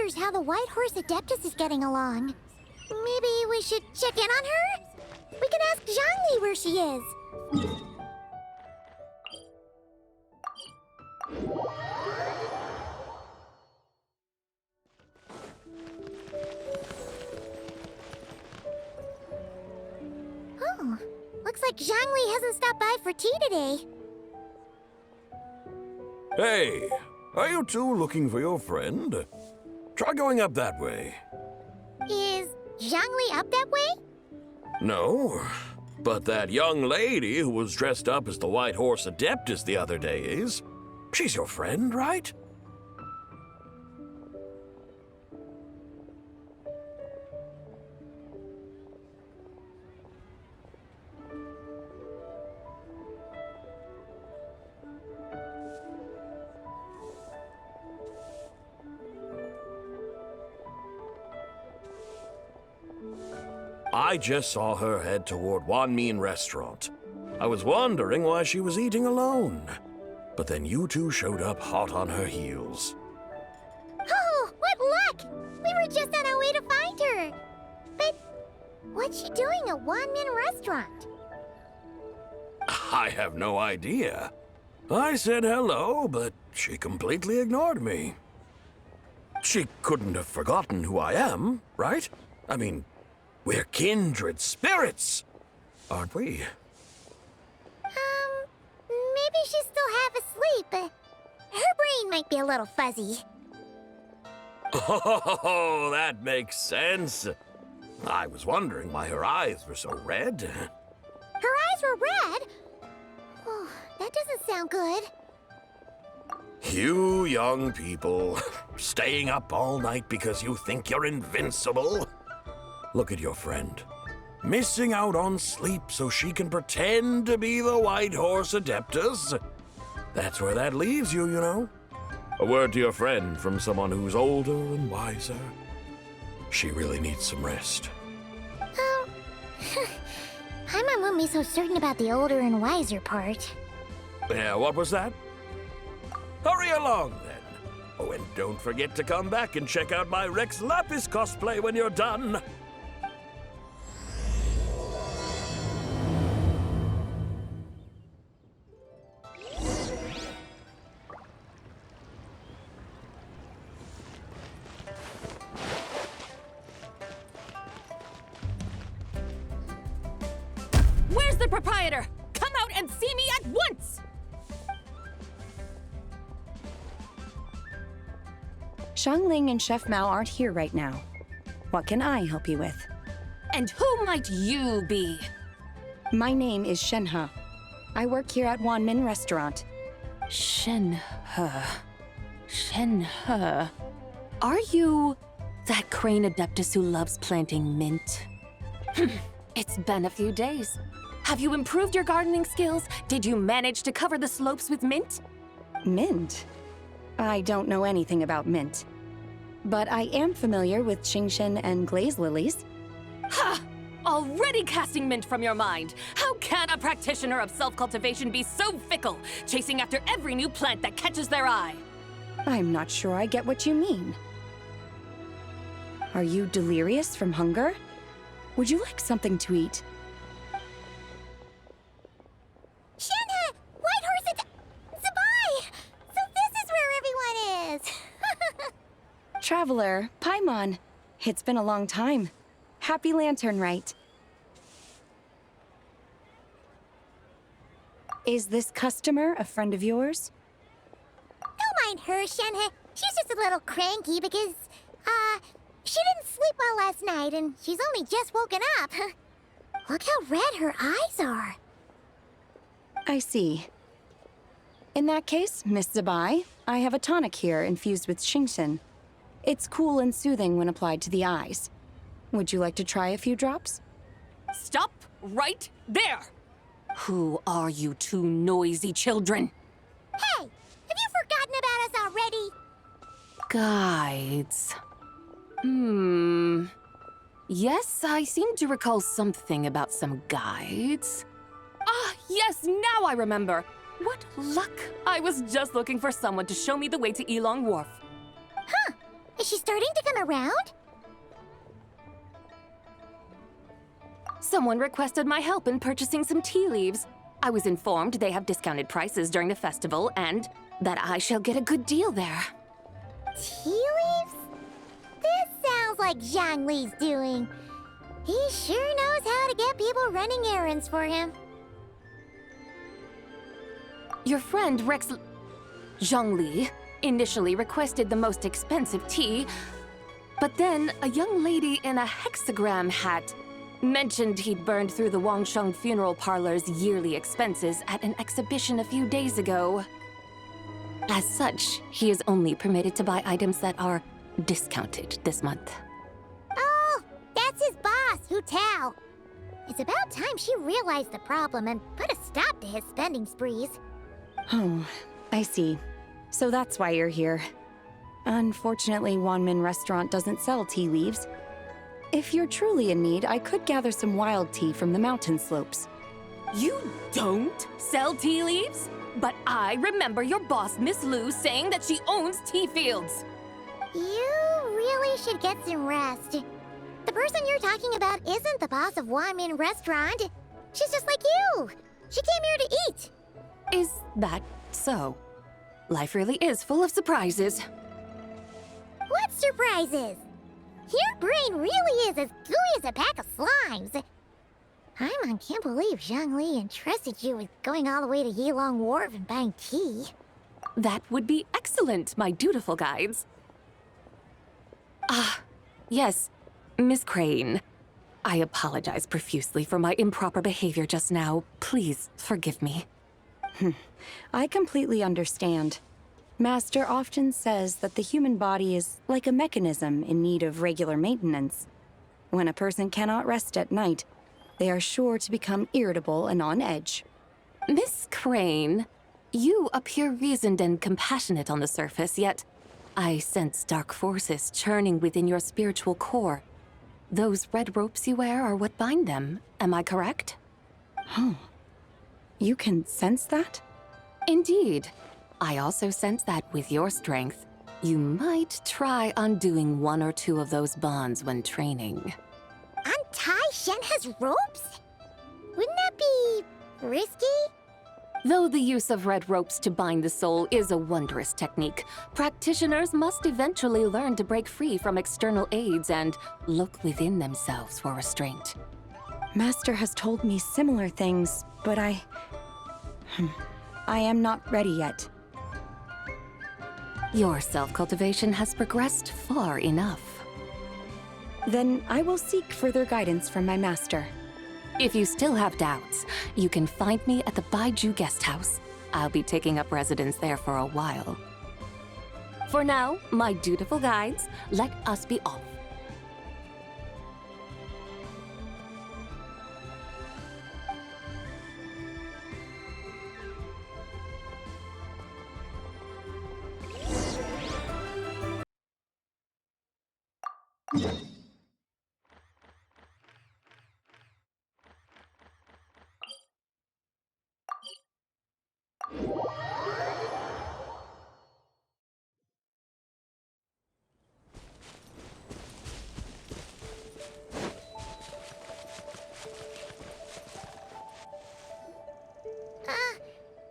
wonders how the White Horse Adeptus is getting along. Maybe we should check in on her? We can ask Zhangli where she is. Oh, looks like Zhangli hasn't stopped by for tea today. Hey, are you two looking for your friend? Try going up that way. Is Zhangli up that way? No, but that young lady who was dressed up as the White Horse Adeptus the other day is. She's your friend, right? I just saw her head toward Wanmin Restaurant. I was wondering why she was eating alone. But then you two showed up hot on her heels. Oh, what luck! We were just on our way to find her. But what's she doing at Wanmin Restaurant? I have no idea. I said hello, but she completely ignored me. She couldn't have forgotten who I am, right? I mean, we're kindred spirits, aren't we? Maybe she's still half asleep, but her brain might be a little fuzzy. Oh, that makes sense. I was wondering why her eyes were so red. Her eyes were red? Oh, that doesn't sound good. You young people, staying up all night because you think you're invincible. Look at your friend. Missing out on sleep so she can pretend to be the White Horse Adeptus. That's where that leaves you, you know. A word to your friend from someone who's older and wiser. She really needs some rest. Paimon won't be so certain about the older and wiser part. Yeah, what was that? Hurry along, then. Oh, and don't forget to come back and check out my Rex Lapis cosplay when you're done. Where's the proprietor? Come out and see me at once! Xiangling and Chef Mao aren't here right now. What can I help you with? And who might you be? My name is Shenhe. I work here at Wanmin Restaurant. Shenhe. Shenhe. Are you that crane adeptus who loves planting mint? It's been a few days. Have you improved your gardening skills? Did you manage to cover the slopes with mint? Mint? I don't know anything about mint. But I am familiar with Qingshen and glaze lilies. Ha! Already casting mint from your mind. How can a practitioner of self-cultivation be so fickle, chasing after every new plant that catches their eye? I'm not sure I get what you mean. Are you delirious from hunger? Would you like something to eat? Shenhe! White Horse Zabai! So this is where everyone is! Traveler, Paimon. It's been a long time. Happy Lanternlit. Is this customer a friend of yours? Don't mind her, Shenhe. She's just a little cranky because, she didn't sleep well last night and she's only just woken up. Look how red her eyes are. I see. In that case, Miss Zabai, I have a tonic here infused with Qingshen. It's cool and soothing when applied to the eyes. Would you like to try a few drops? Stop right there! Who are you two noisy children? Hey, have you forgotten about us already? Guides. Yes, I seem to recall something about some guides. Ah, yes, now I remember. What luck! I was just looking for someone to show me the way to Elong Wharf. Huh, Is she starting to come around? Someone requested my help in purchasing some tea leaves. I was informed they have discounted prices during the festival and that I shall get a good deal there. Tea leaves? This sounds like Zhongli's doing. He sure knows how to get people running errands for him. Your friend Rex Zhongli initially requested the most expensive tea, but then a young lady in a hexagram hat mentioned he'd burned through the Wangsheng funeral parlor's yearly expenses at an exhibition a few days ago. As such, he is only permitted to buy items that are discounted this month. Oh, that's his boss, Hu Tao. It's about time she realized the problem and put a stop to his spending sprees. Oh, I see. So that's why you're here. Unfortunately, Wanmin Restaurant doesn't sell tea leaves. If you're truly in need, I could gather some wild tea from the mountain slopes. You don't sell tea leaves? But I remember your boss, Miss Lu, saying that she owns tea fields. You really should get some rest. The person you're talking about isn't the boss of Wanmin Restaurant. She's just like you. She came here to eat. Is that so? Life really is full of surprises. What surprises? Your brain really is as gooey as a pack of slimes. Paimon can't believe Zhongli entrusted you with going all the way to Yilong Wharf and buying tea. That would be excellent, my dutiful guides. Ah, yes, Miss Crane. I apologize profusely for my improper behavior just now. Please forgive me. I completely understand. Master often says that the human body is like a mechanism in need of regular maintenance. When a person cannot rest at night, they are sure to become irritable and on edge. Miss Crane, you appear reasoned and compassionate on the surface, yet I sense dark forces churning within your spiritual core. Those red ropes you wear are what bind them, am I correct? Oh. You can sense that? Indeed. I also sense that with your strength, you might try undoing one or two of those bonds when training. Untie Shenhe's ropes? Wouldn't that be risky? Though the use of red ropes to bind the soul is a wondrous technique, practitioners must eventually learn to break free from external aids and look within themselves for restraint. Master has told me similar things, but I am not ready yet. Your self-cultivation has progressed far enough. Then I will seek further guidance from my master. If you still have doubts, you can find me at the Baiju Guest House. I'll be taking up residence there for a while. For now, my dutiful guides, let us be off.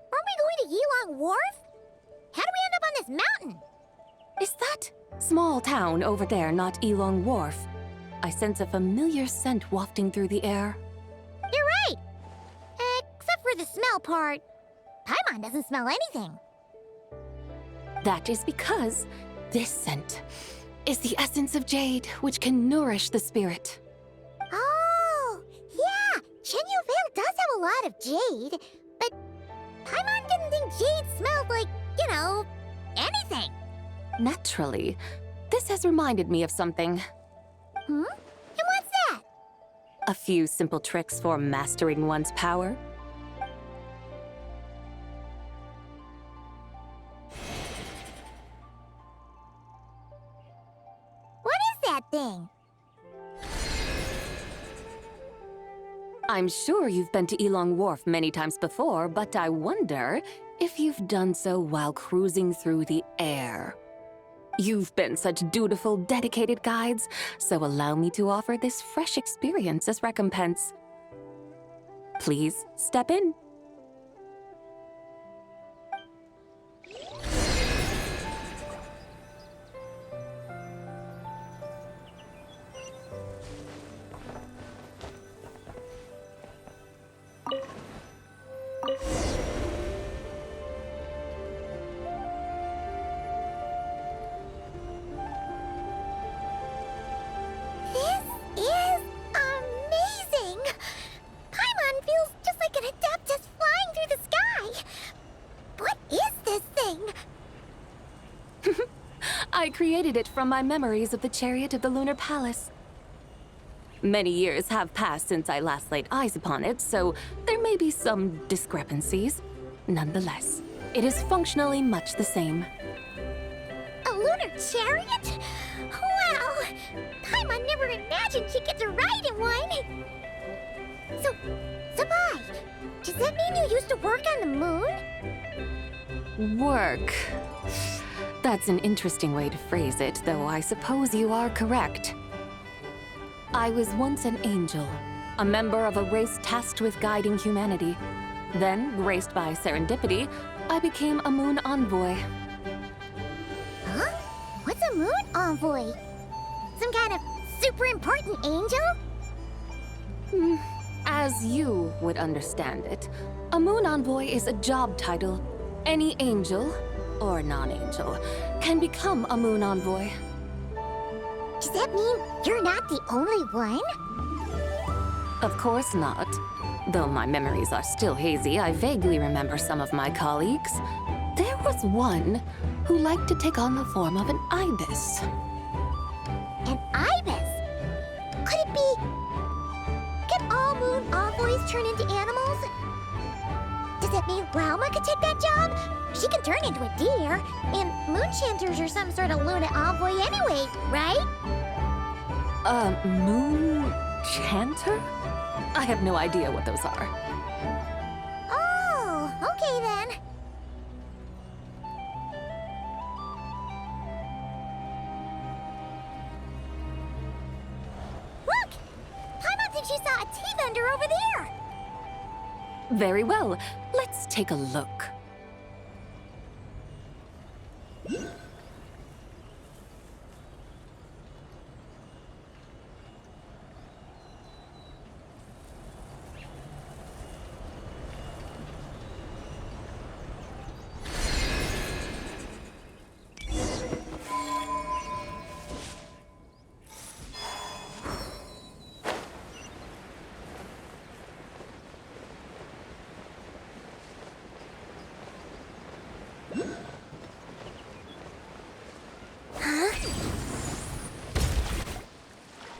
Aren't we going to Yilong Wharf? How do we end up on this mountain? Is that small town over there not Elong Wharf? I sense a familiar scent wafting through the air. You're right. Except for the smell part. Paimon doesn't smell anything. That is because this scent is the essence of jade, which can nourish the spirit. Oh, yeah. Chenyu Vale does have a lot of jade, but Paimon didn't think jade smelled like, anything. Naturally, this has reminded me of something. And what's that? A few simple tricks for mastering one's power. What is that thing? I'm sure you've been to Elong Wharf many times before, but I wonder if you've done so while cruising through the air. You've been such dutiful, dedicated guides, so allow me to offer this fresh experience as recompense. Please step in. This is amazing! Paimon feels just like an Adeptus flying through the sky. What is this thing? I created it from my memories of the chariot of the Lunar Palace. Many years have passed since I last laid eyes upon it, so there may be some discrepancies. Nonetheless, it is functionally much the same. A lunar chariot? Wow! Paimon never imagined she'd get to ride in one! So, Sabai, does that mean you used to work on the moon? Work. That's an interesting way to phrase it, though I suppose you are correct. I was once an angel, a member of a race tasked with guiding humanity. Then, graced by serendipity, I became a moon envoy. Huh? What's a moon envoy? Some kind of super important angel? As you would understand it, a moon envoy is a job title. Any angel, or non-angel, can become a moon envoy. Does that mean you're not the only one? Of course not. Though my memories are still hazy, I vaguely remember some of my colleagues. There was one who liked to take on the form of an ibis. An ibis? Could it be... Can all moon envoys turn into animals? Does that mean Rauma could take that job? She can turn into a deer, and moon chanters are some sort of Luna envoy anyway, right? Moon chanter? I have no idea what those are. Oh, okay then. Look! Paimon thinks she saw a tea vendor over there! Very well. Let's take a look.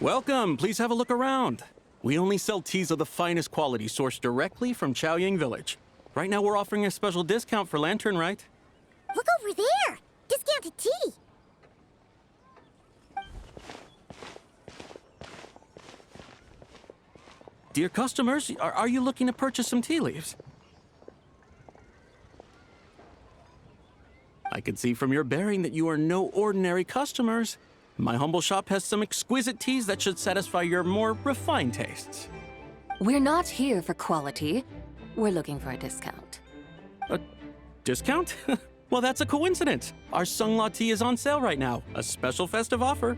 Welcome, please have a look around. We only sell teas of the finest quality sourced directly from Chaoying Village. Right now we're offering a special discount for Lanternlit. Look over there! Discounted tea! Dear customers, are you looking to purchase some tea leaves? I can see from your bearing that you are no ordinary customers. My humble shop has some exquisite teas that should satisfy your more refined tastes. We're not here for quality. We're looking for a discount. A discount? Well, that's a coincidence. Our Sunglaw tea is on sale right now. A special festive offer.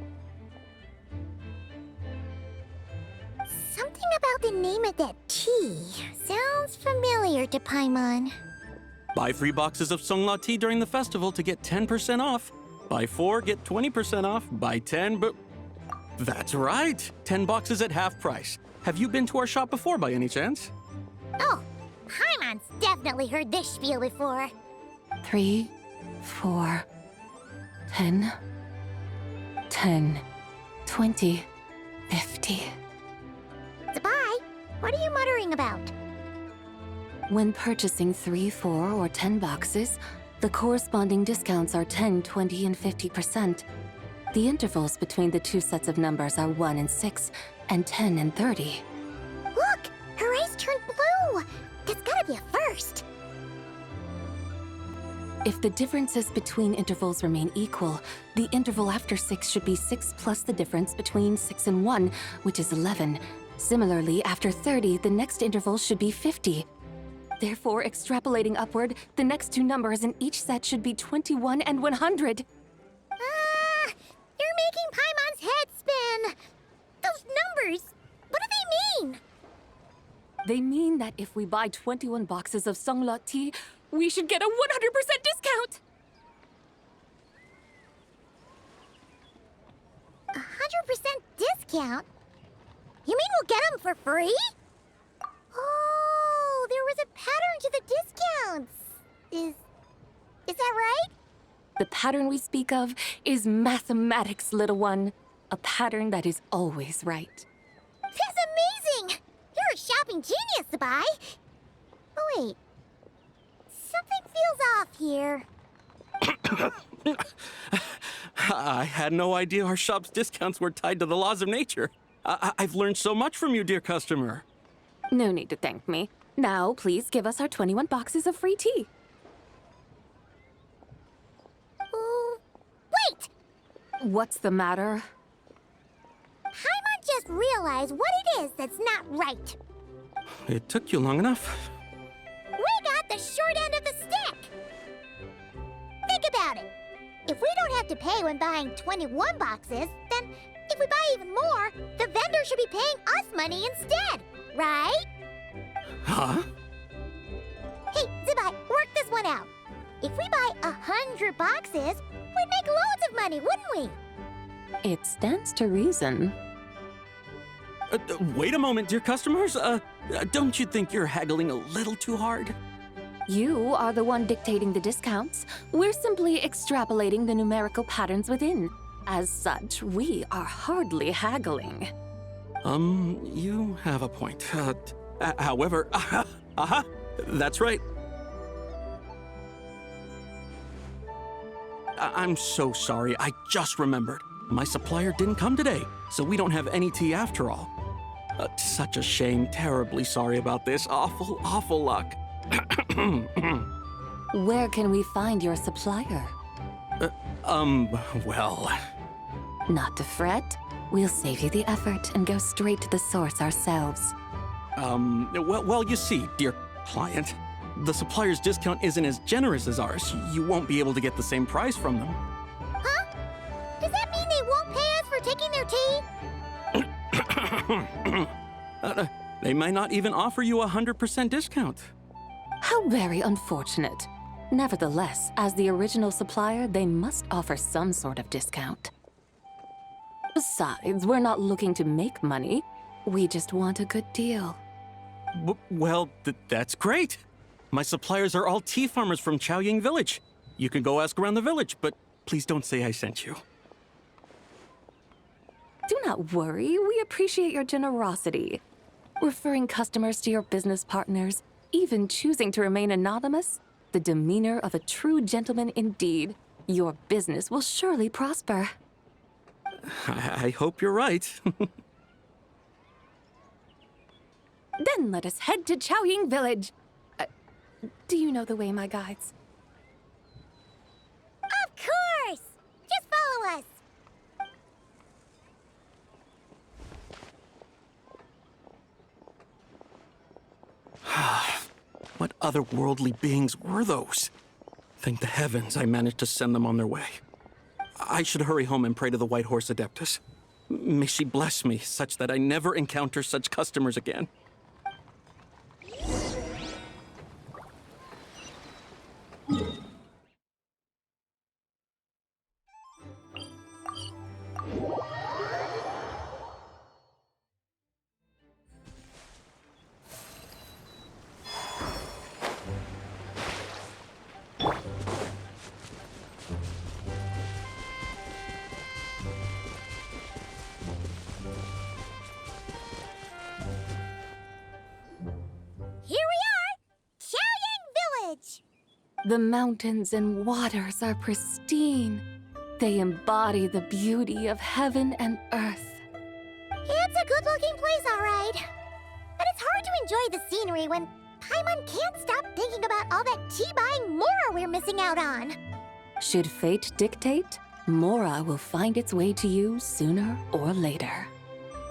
Something about the name of that tea sounds familiar to Paimon. Buy 3 boxes of Sunglaw tea during the festival to get 10% off. Buy 4, get 20% off. Buy 10, but... That's right! 10 boxes at half price. Have you been to our shop before by any chance? Oh, Paimon's definitely heard this spiel before. 3, 4, 10, 10, 20, 50. Sabai, what are you muttering about? When purchasing 3, 4, or 10 boxes, the corresponding discounts are 10, 20, and 50%. The intervals between the two sets of numbers are 1 and 6, and 10 and 30. Look! Her eyes turned blue! That's gotta be a first! If the differences between intervals remain equal, the interval after 6 should be 6 plus the difference between 6 and 1, which is 11. Similarly, after 30, the next interval should be 50. Therefore, extrapolating upward, the next two numbers in each set should be 21 and 100. You're making Paimon's head spin. Those numbers, what do they mean? They mean that if we buy 21 boxes of Songlot tea, we should get a 100% discount! 100% discount? You mean we'll get them for free? Oh, there was a pattern to the discounts. Is that right? The pattern we speak of is mathematics, little one. A pattern that is always right. That's amazing! You're a shopping genius, Sabai. Oh, wait. Something feels off here. I had no idea our shop's discounts were tied to the laws of nature. I've learned so much from you, dear customer. No need to thank me. Now, please give us our 21 boxes of free tea. Wait! What's the matter? Paimon just realized what it is that's not right. It took you long enough. We got the short end of the stick. Think about it. If we don't have to pay when buying 21 boxes, then if we buy even more, the vendor should be paying us money instead, right? Huh? Hey, Zibai, work this one out. If we buy 100 boxes, we'd make loads of money, wouldn't we? It stands to reason. Wait a moment, dear customers. Don't you think you're haggling a little too hard? You are the one dictating the discounts. We're simply extrapolating the numerical patterns within. As such, we are hardly haggling. You have a point. However, that's right. I'm so sorry. I just remembered. My supplier didn't come today, so we don't have any tea after all. Such a shame. Terribly sorry about this. Awful, awful luck. Where can we find your supplier? Well... Not to fret. We'll save you the effort and go straight to the source ourselves. Well, you see, dear client, the supplier's discount isn't as generous as ours. You won't be able to get the same price from them. Huh? Does that mean they won't pay us for taking their tea? They might not even offer you a 100% discount. How very unfortunate. Nevertheless, as the original supplier, they must offer some sort of discount. Besides, we're not looking to make money. We just want a good deal. Well, that's great. My suppliers are all tea farmers from Chaoying Village. You can go ask around the village, but please don't say I sent you. Do not worry, we appreciate your generosity. Referring customers to your business partners, even choosing to remain anonymous, the demeanor of a true gentleman indeed. Your business will surely prosper. I hope you're right. Then let us head to Chaoying Village. Do you know the way, my guides? Of course! Just follow us. What otherworldly beings were those? Thank the heavens I managed to send them on their way. I should hurry home and pray to the White Horse Adeptus. May she bless me such that I never encounter such customers again. Here we are! Chaoying Village! The mountains and waters are pristine. They embody the beauty of heaven and earth. It's a good-looking place, all right. But it's hard to enjoy the scenery when Paimon can't stop thinking about all that tea-buying Mora we're missing out on. Should fate dictate, Mora will find its way to you sooner or later.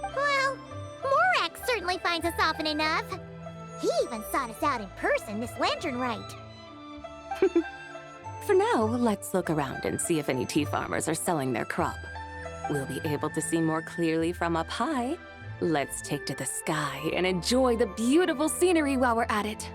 Well, Morak certainly finds us often enough. He even sought us out in person this Lanternlit. For now, let's look around and see if any tea farmers are selling their crop. We'll be able to see more clearly from up high. Let's take to the sky and enjoy the beautiful scenery while we're at it.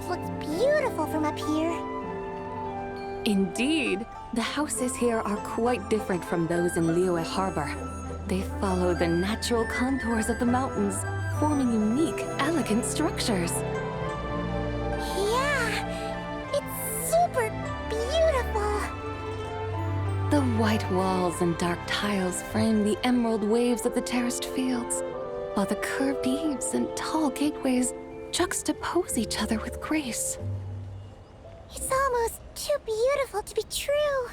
Looks beautiful from up here. Indeed, the houses here are quite different from those in Liyue Harbor. They follow the natural contours of the mountains, forming unique, elegant structures. Yeah, it's super beautiful. The white walls and dark tiles frame the emerald waves of the terraced fields, while the curved eaves and tall gateways juxtapose each other with grace. It's almost too beautiful to be true.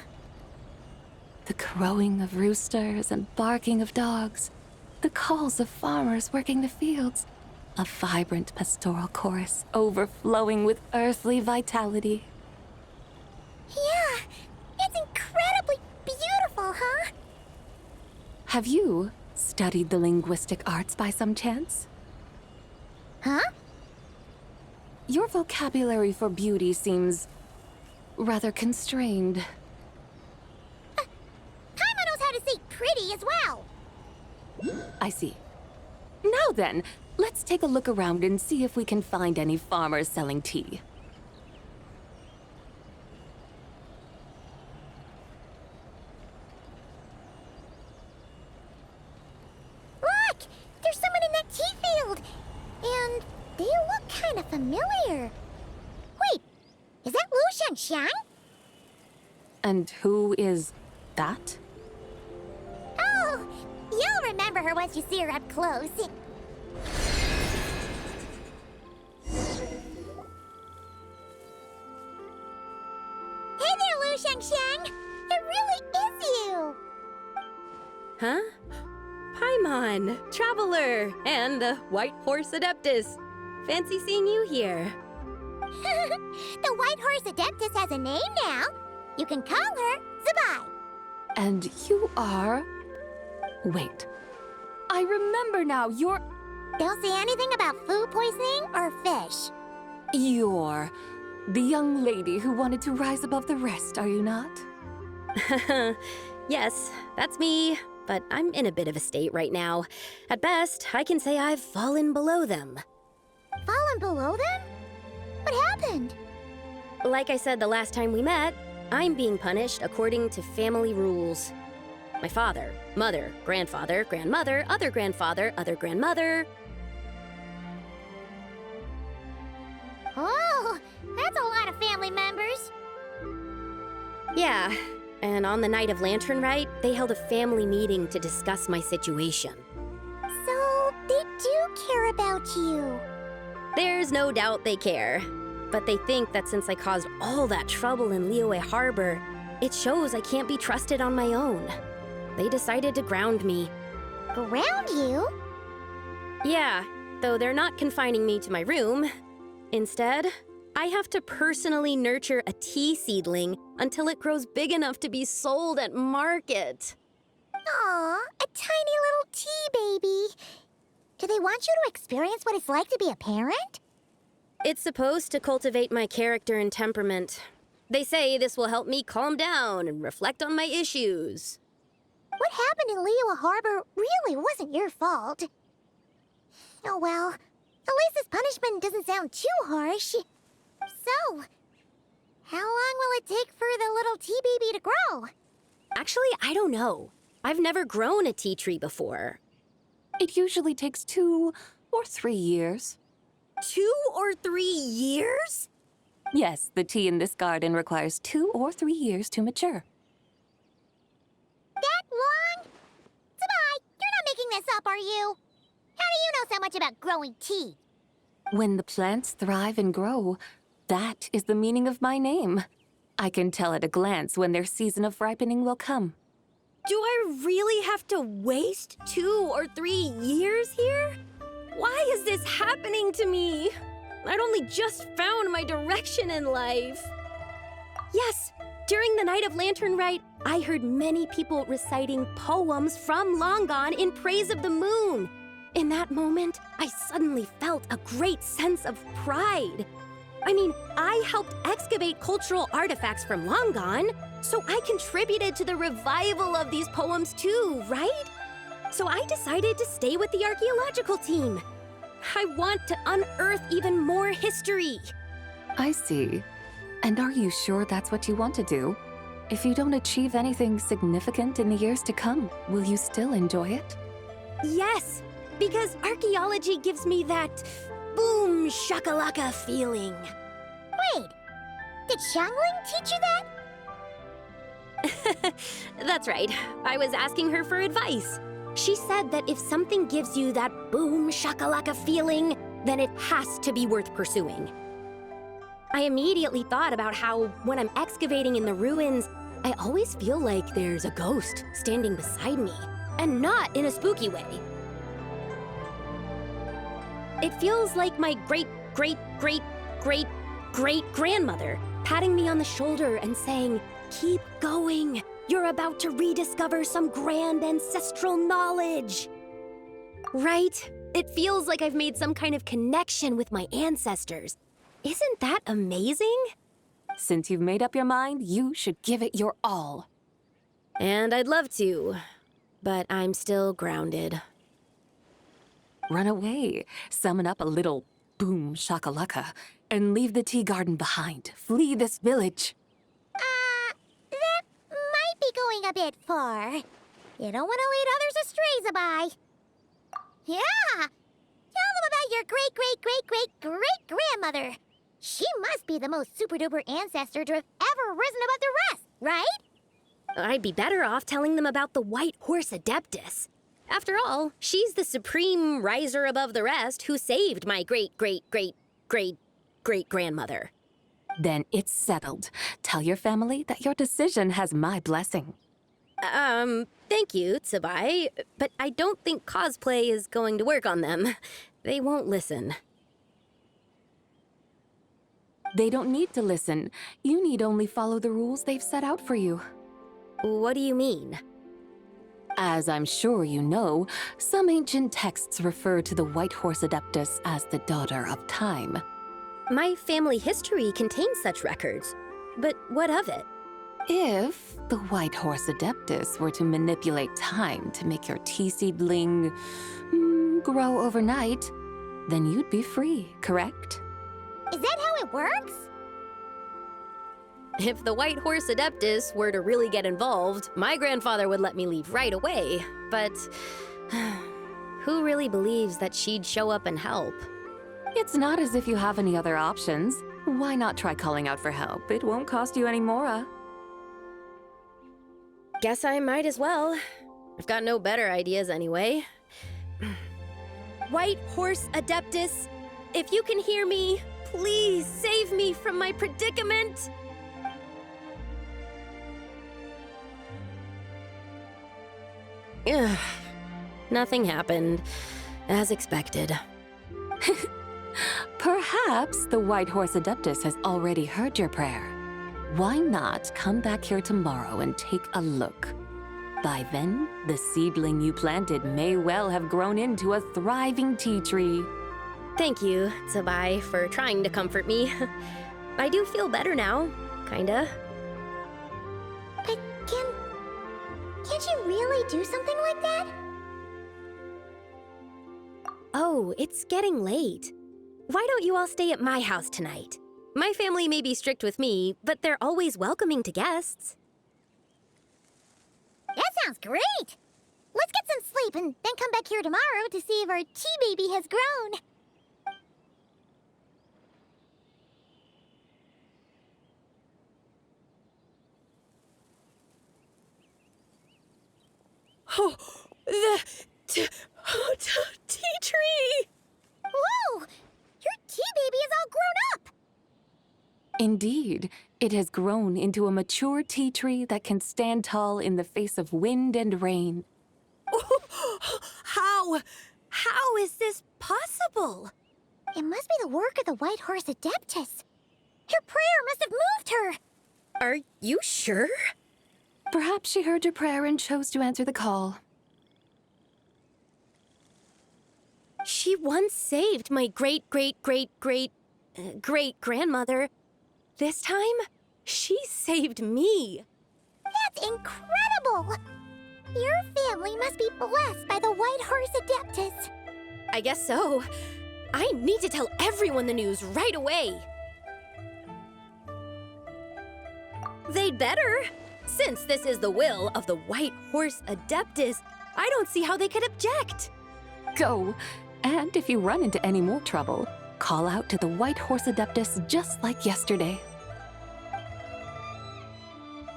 The crowing of roosters and barking of dogs, the calls of farmers working the fields, a vibrant pastoral chorus overflowing with earthly vitality. Yeah, it's incredibly beautiful, huh? Have you studied the linguistic arts by some chance? Huh? Your vocabulary for beauty seems rather constrained. Paimon knows how to say pretty as well. I see. Now then, let's take a look around and see if we can find any farmers selling tea. Look! There's someone in that tea field! And they look kind of familiar. Wait, is that Lu Shengxiang? And who is that? Oh, you'll remember her once you see her up close. Hey there, Lu Shengxiang! It really is you! Huh? Paimon, Traveler, and the White Horse Adeptus. Fancy seeing you here. The White Horse Adeptus has a name now. You can call her Zabai. And you are... Wait. I remember now, you're... Don't say anything about food poisoning or fish. You're the young lady who wanted to rise above the rest, are you not? Yes, that's me, but I'm in a bit of a state right now. At best, I can say I've fallen below them. Fallen below them? What happened? Like I said the last time we met, I'm being punished according to family rules. My father, mother, grandfather, grandmother, other grandfather, other grandmother. Oh, that's a lot of family members. Yeah, and on the night of Lanternlit, they held a family meeting to discuss my situation. So, they do care about you. There's no doubt they care. But they think that since I caused all that trouble in Liyue Harbor, it shows I can't be trusted on my own. They decided to ground me. Ground you? Yeah, though they're not confining me to my room. Instead, I have to personally nurture a tea seedling until it grows big enough to be sold at market. Aw, a tiny little tea baby. Do they want you to experience what it's like to be a parent? It's supposed to cultivate my character and temperament. They say this will help me calm down and reflect on my issues. What happened in Liyue Harbor really wasn't your fault. Oh well, at least this punishment doesn't sound too harsh. So, how long will it take for the little tea baby to grow? Actually, I don't know. I've never grown a tea tree before. It usually takes 2 or 3 years. 2 or 3 years? Yes, the tea in this garden requires 2 or 3 years to mature. That long? Zabai, you're not this up, are you? How do you know so much about growing tea? When the plants thrive and grow, that is the meaning of my name. I can tell at a glance when their season of ripening will come. Do I really have to waste 2 or 3 years here? Why is this happening to me? I'd only just found my direction in life. Yes, during the night of Lanternlit, I heard many people reciting poems from long gone in praise of the moon. In that moment, I suddenly felt a great sense of pride. I mean, I helped excavate cultural artifacts from long gone, so I contributed to the revival of these poems too, right? So I decided to stay with the archaeological team. I want to unearth even more history. I see. And are you sure that's what you want to do? If you don't achieve anything significant in the years to come, will you still enjoy it? Yes, because archaeology gives me that boom shakalaka feeling. Wait, did Xiangling teach you that? That's right. I was asking her for advice. She said that if something gives you that boom shakalaka feeling, then it has to be worth pursuing. I immediately thought about how, when I'm excavating in the ruins, I always feel like there's a ghost standing beside me, and not in a spooky way. It feels like my great-great-great-great-great-grandmother patting me on the shoulder and saying, "Keep going. You're about to rediscover some grand ancestral knowledge." Right? It feels like I've made some kind of connection with my ancestors. Isn't that amazing? Since you've made up your mind, you should give it your all. And I'd love to, but I'm still grounded. Run away, summon up a little boom shakalaka, and leave the tea garden behind. Flee this village. That might be going a bit far. You don't want to lead others astray, Zabai. Yeah! Tell them about your great-great-great-great-great-grandmother. She must be the most super-duper ancestor to have ever risen above the rest, right? I'd be better off telling them about the White Horse Adeptus. After all, she's the supreme riser above the rest who saved my great-great-great-great-great-grandmother. Then it's settled. Tell your family that your decision has my blessing. Thank you, Tsubai, but I don't think cosplay is going to work on them. They won't listen. They don't need to listen. You need only follow the rules they've set out for you. What do you mean? As I'm sure you know, some ancient texts refer to the White Horse Adeptus as the Daughter of Time. My family history contains such records, but what of it? If the White Horse Adeptus were to manipulate time to make your tea seedling grow overnight, then you'd be free, correct? Is that how it works? If the White Horse Adeptus were to really get involved, my grandfather would let me leave right away, but who really believes that she'd show up and help? It's not as if you have any other options. Why not try calling out for help? It won't cost you any more. Guess I might as well. I've got no better ideas anyway. White Horse Adeptus, if you can hear me, please save me from my predicament! Ugh. Nothing happened, as expected. Perhaps the White Horse Adeptus has already heard your prayer. Why not come back here tomorrow and take a look? By then, the seedling you planted may well have grown into a thriving tea tree. Thank you, Tsubai, for trying to comfort me. I do feel better now, kinda. But can't you really do something like that? Oh, it's getting late. Why don't you all stay at my house tonight? My family may be strict with me, but they're always welcoming to guests. That sounds great! Let's get some sleep and then come back here tomorrow to see if our tea baby has grown. Oh, Tea tree! Whoa! Your tea baby is all grown up! Indeed, it has grown into a mature tea tree that can stand tall in the face of wind and rain. How is this possible? It must be the work of the White Horse Adeptus. Her prayer must have moved her. Are you sure? Perhaps she heard your prayer and chose to answer the call. She once saved my great-great-great-great-great-grandmother. This time, she saved me. That's incredible! Your family must be blessed by the White Horse Adeptus. I guess so. I need to tell everyone the news right away. They'd better. Since this is the will of the White Horse Adeptus, I don't see how they could object. Go! And if you run into any more trouble, call out to the White Horse Adeptus just like yesterday.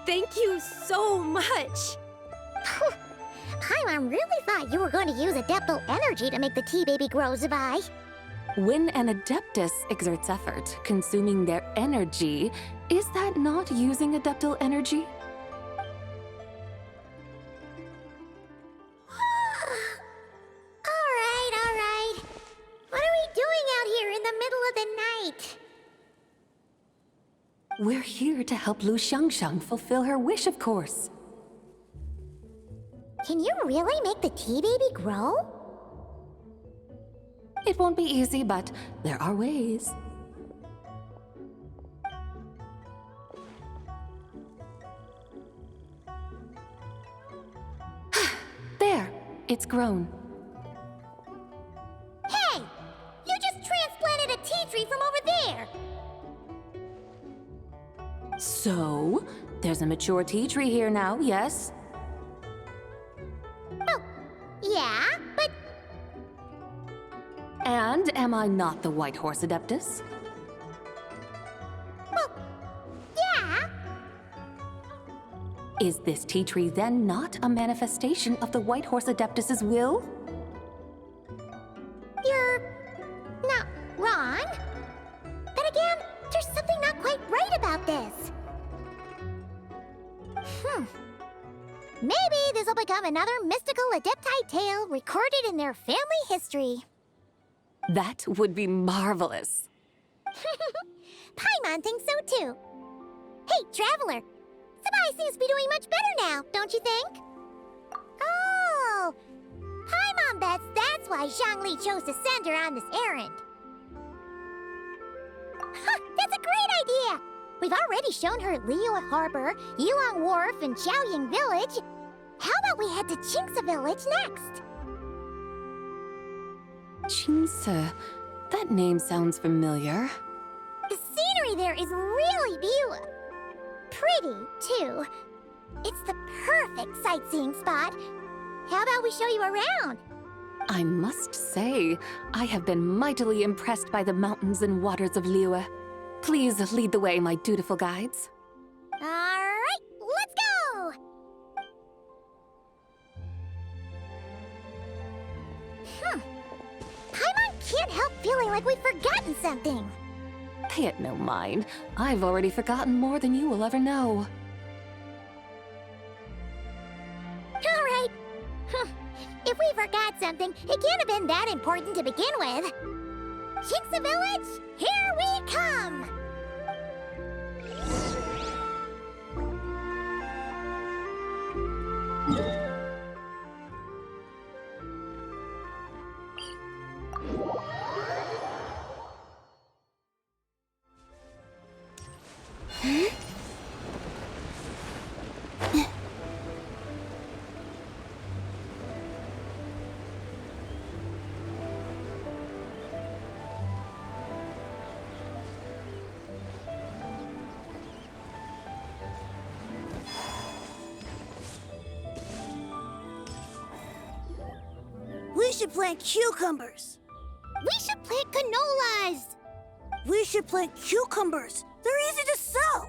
Thank you so much. Paimon really thought you were going to use Adeptal energy to make the tea baby grow, Zabai. When an Adeptus exerts effort, consuming their energy, is that not using Adeptal energy? All right. What are we doing out here in the middle of the night? We're here to help Lu Xiangxiang fulfill her wish, of course. Can you really make the tea baby grow? It won't be easy, but there are ways. There, it's grown. Hey! You just transplanted a tea tree from over there! So, there's a mature tea tree here now, yes? Oh, yeah, but And am I not the White Horse Adeptus? well, yeah. Is this tea tree then not a manifestation of the White Horse Adeptus's will? You're not wrong. But again, there's something not quite right about this. Maybe this will become another mystical Adepti tale recorded in their family history. That would be marvelous. Paimon thinks so too. Hey, Traveler! Sabai seems to be doing much better now, don't you think? Oh! Paimon bets that's why Zhongli chose to send her on this errand. That's a great idea! We've already shown her Liyue Harbor, Yilong Wharf, and Xiaoying Village. How about we head to Qingce Village next? Qingce. That name sounds familiar. The scenery there is really beautiful. Pretty, too. It's the perfect sightseeing spot. How about we show you around? I must say, I have been mightily impressed by the mountains and waters of Liyue. Please lead the way, my dutiful guides. All right, let's go! Paimon can't help feeling like we've forgotten something. Pay it no mind. I've already forgotten more than you will ever know. All right. If we forgot something, it can't have been that important to begin with. Qingce Village, here we come! We should plant cucumbers. We should plant canolas! We should plant cucumbers. They're easy to sow.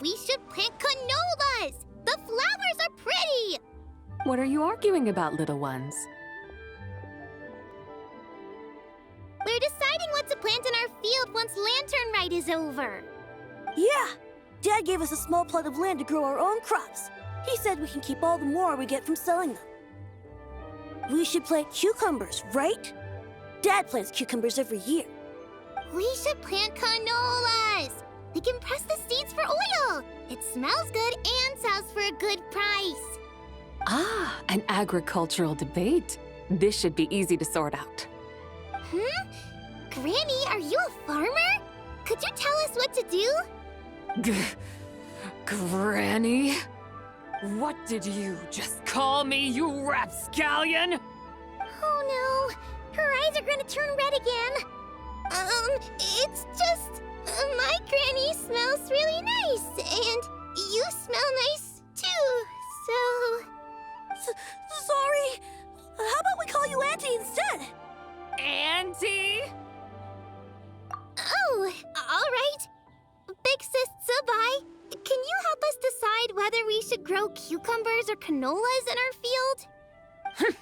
We should plant canolas! The flowers are pretty! What are you arguing about, little ones? We're deciding what to plant in our field once Lanternlit is over. Yeah! Dad gave us a small plot of land to grow our own crops. He said we can keep all the more we get from selling them. We should plant cucumbers, right? Dad plants cucumbers every year. We should plant canolas. We can press the seeds for oil. It smells good and sells for a good price. Ah, an agricultural debate. This should be easy to sort out. Granny, are you a farmer? Could you tell us what to do? Granny? What did you just call me, you rapscallion? Oh no, her eyes are gonna turn red again. It's just, my granny smells really nice, and you smell nice too, so... Sorry. How about we call you Auntie instead? Auntie? Oh, all right. Big Sis Zubai, can you help us decide whether we should grow cucumbers or canolas in our field?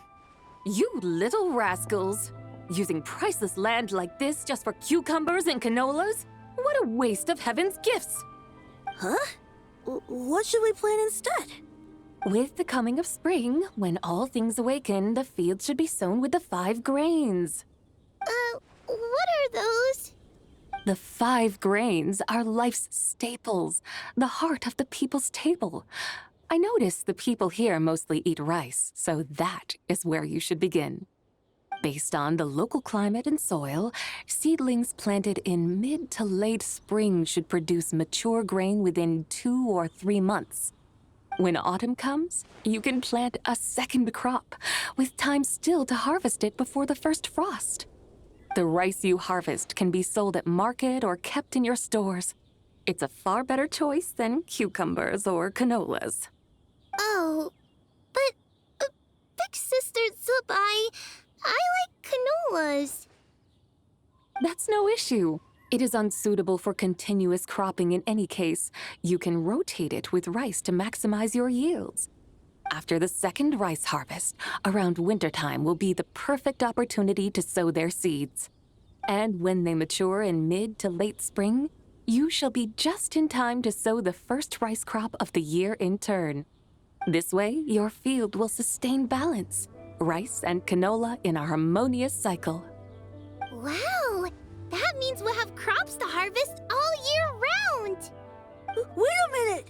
You little rascals. Using priceless land like this just for cucumbers and canolas? What a waste of heaven's gifts! Huh? What should we plant instead? With the coming of spring, when all things awaken, the fields should be sown with the 5 grains. What are those? The 5 grains are life's staples, the heart of the people's table. I notice the people here mostly eat rice, so that is where you should begin. Based on the local climate and soil, seedlings planted in mid to late spring should produce mature grain within 2 or 3 months. When autumn comes, you can plant a second crop, with time still to harvest it before the first frost. The rice you harvest can be sold at market or kept in your stores. It's a far better choice than cucumbers or canolas. Oh, but Big Sister Zubai, I like canolas. That's no issue. It is unsuitable for continuous cropping in any case. You can rotate it with rice to maximize your yields. After the second rice harvest, around wintertime will be the perfect opportunity to sow their seeds. And when they mature in mid to late spring, you shall be just in time to sow the first rice crop of the year in turn. This way, your field will sustain balance. Rice and canola in a harmonious cycle. Wow, that means we'll have crops to harvest all year round. Wait a minute!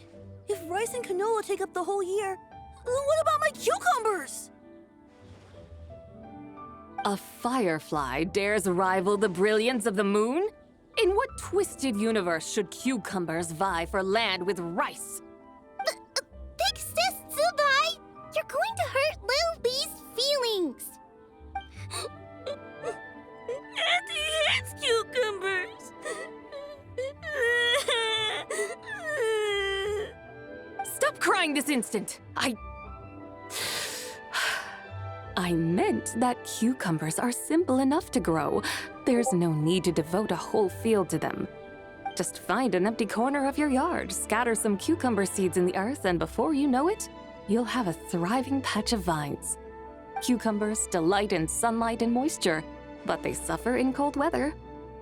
If rice and canola take up the whole year, what about my cucumbers? A firefly dares rival the brilliance of the moon? In what twisted universe should cucumbers vie for land with rice? Big Sis Zubai, you're going to hurt Lil Bee's feelings. Auntie hates cucumbers. Stop crying this instant! I meant that cucumbers are simple enough to grow. There's no need to devote a whole field to them. Just find an empty corner of your yard, scatter some cucumber seeds in the earth, and before you know it, you'll have a thriving patch of vines. Cucumbers delight in sunlight and moisture, but they suffer in cold weather.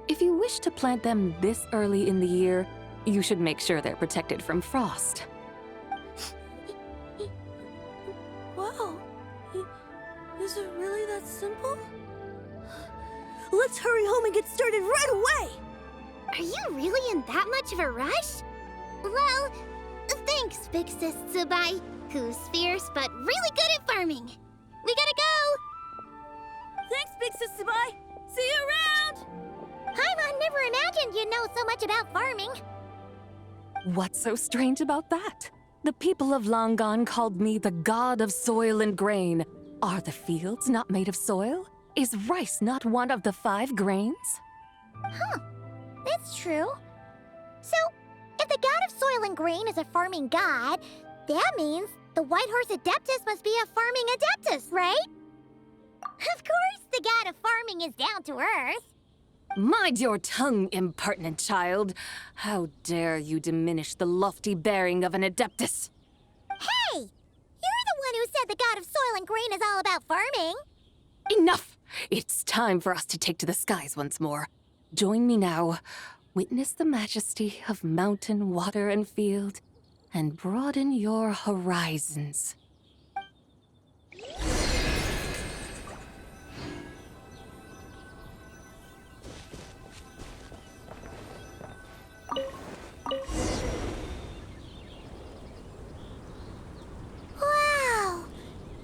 If you wish to plant them this early in the year, you should make sure they're protected from frost. Wow. Is it really that simple? Let's hurry home and get started right away! Are you really in that much of a rush? Well, thanks, Big Sis Zubai, who's fierce but really good at farming. We gotta go! Thanks, Big Sis Zubai! See you around! Paimon never imagined you'd know so much about farming. What's so strange about that? The people of Longon called me the god of soil and grain. Are the fields not made of soil? Is rice not one of the 5 grains? Huh, that's true. So, if the god of soil and grain is a farming god, that means the White Horse Adeptus must be a farming adeptus, right? Of course the god of farming is down to earth. Mind your tongue, impertinent child. How dare you diminish the lofty bearing of an adeptus? Hey! You're the one who said the god of soil and grain is all about farming. Enough! It's time for us to take to the skies once more. Join me now. Witness the majesty of mountain, water, and field, and broaden your horizons. Wow!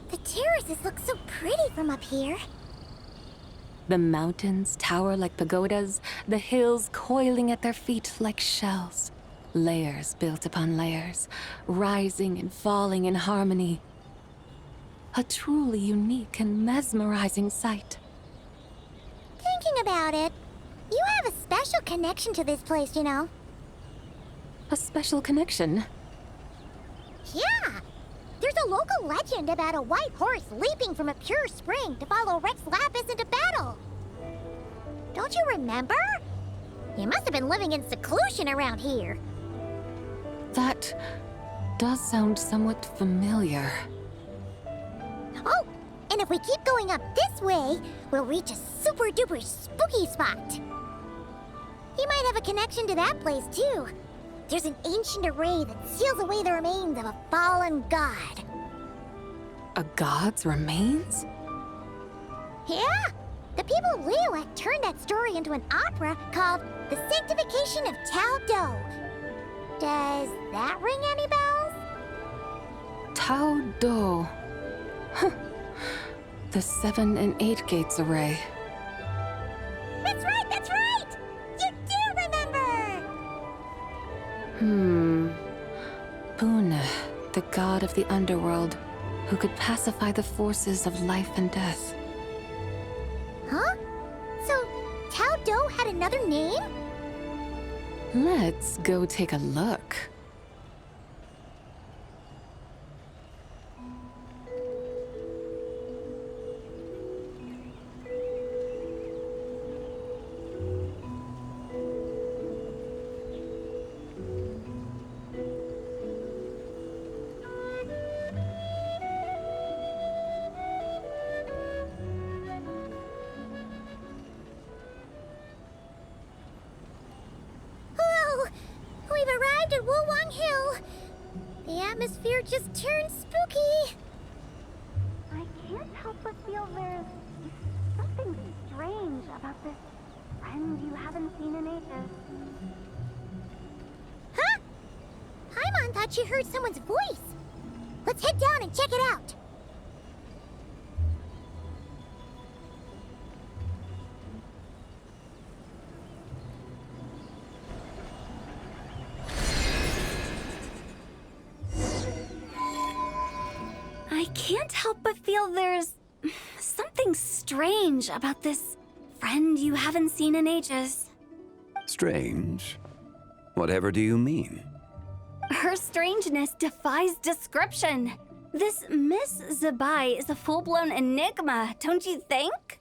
The terraces look so pretty from up here. The mountains tower like pagodas, the hills coiling at their feet like shells. Layers built upon layers, rising and falling in harmony. A truly unique and mesmerizing sight. Thinking about it, you have a special connection to this place, you know. A special connection. Yeah! There's a local legend about a white horse leaping from a pure spring to follow Rex Lapis into battle. Don't you remember? You must have been living in seclusion around here. That does sound somewhat familiar. Oh, and if we keep going up this way, we'll reach a super-duper spooky spot. He might have a connection to that place, too. There's an ancient array that seals away the remains of a fallen god. A god's remains? Yeah! The people of Liyue turned that story into an opera called The Sanctification of Tao Do. Does that ring any bells? Tao Do. Huh. The 7 and 8 gates array. That's right, that's right! You do remember! Buna, the god of the underworld, who could pacify the forces of life and death. Huh? So, Tao Do had another name? Let's go take a look. We've arrived at Wulwang Hill. The atmosphere just turned spooky. I can't help but feel there's something strange about this friend you haven't seen in ages. Huh? Paimon thought she heard someone's voice. Let's head down and check it out. I can't help but feel there's something strange about this friend you haven't seen in ages. Strange? Whatever do you mean? Her strangeness defies description. This Miss Zabai is a full-blown enigma, don't you think?